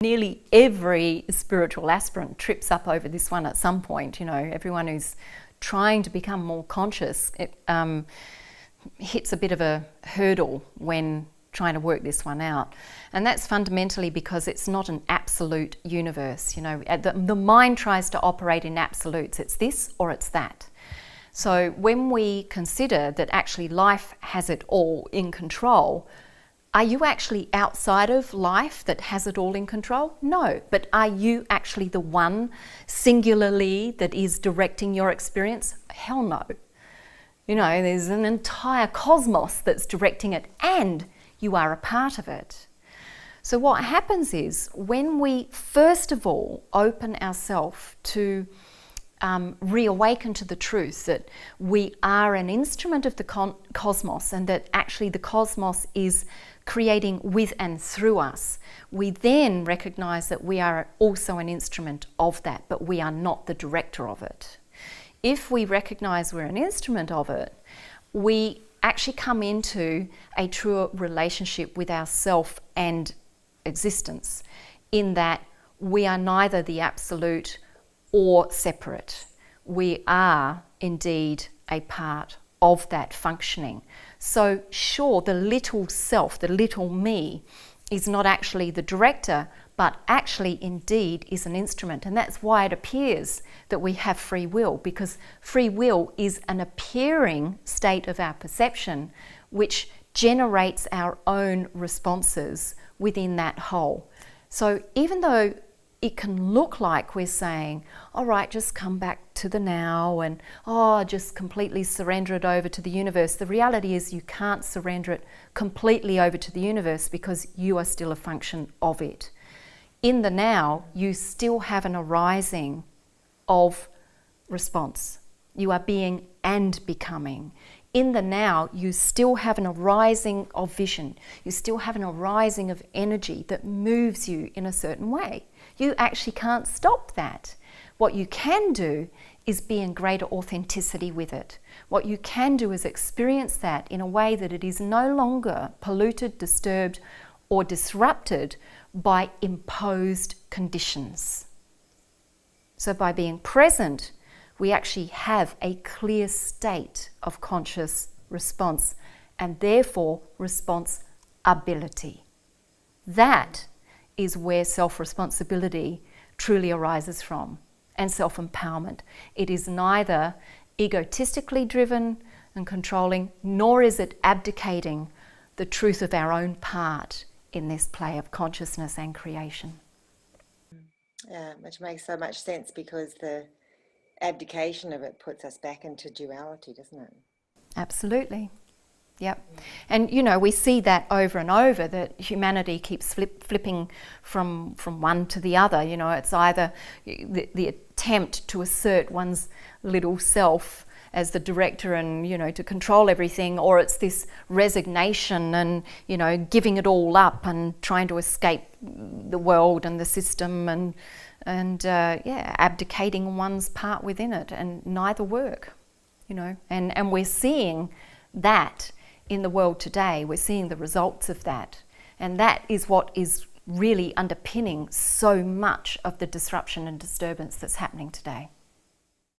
Nearly every spiritual aspirant trips up over this one at some point. You know, everyone who's trying to become more conscious hits a bit of a hurdle when trying to work this one out. And that's fundamentally because it's not an absolute universe. You know, the mind tries to operate in absolutes. It's this or it's that. So when we consider that actually life has it all in control, are you actually outside of life that has it all in control? No, but are you actually the one singularly that is directing your experience? Hell no. You know, there's an entire cosmos that's directing it and you are a part of it. So what happens is when we first of all open ourselves to reawaken to the truth that we are an instrument of the cosmos and that actually the cosmos is creating with and through us, we then recognize that we are also an instrument of that, but we are not the director of it. If we recognize we're an instrument of it, we actually come into a truer relationship with ourself and existence, in that we are neither the absolute or separate. We are indeed a part of that functioning. So sure, the little self, the little me, is not actually the director, but actually indeed is an instrument. And that's why it appears that we have free will, because free will is an appearing state of our perception which generates our own responses within that whole. So even though it can look like we're saying, all right, just come back to the now and, just completely surrender it over to the universe. The reality is you can't surrender it completely over to the universe because you are still a function of it. In the now, you still have an arising of response. You are being and becoming. In the now, you still have an arising of vision. You still have an arising of energy that moves you in a certain way. You actually can't stop that. What you can do is be in greater authenticity with it. What you can do is experience that in a way that it is no longer polluted, disturbed, or disrupted by imposed conditions. So by being present, we actually have a clear state of conscious response and therefore response ability. That is where self-responsibility truly arises from, and self-empowerment. It is neither egotistically driven and controlling, nor is it abdicating the truth of our own part in this play of consciousness and creation. Which makes so much sense, because the abdication of it puts us back into duality, doesn't it? Absolutely. Yep. And you know, we see that over and over, that humanity keeps flipping from one to the other. You know, it's either the attempt to assert one's little self as the director and, you know, to control everything, or it's this resignation and, you know, giving it all up and trying to escape the world and the system and abdicating one's part within it, and neither work, you know, and we're seeing that in the world today. We're seeing the results of that, and that is what is really underpinning so much of the disruption and disturbance that's happening today.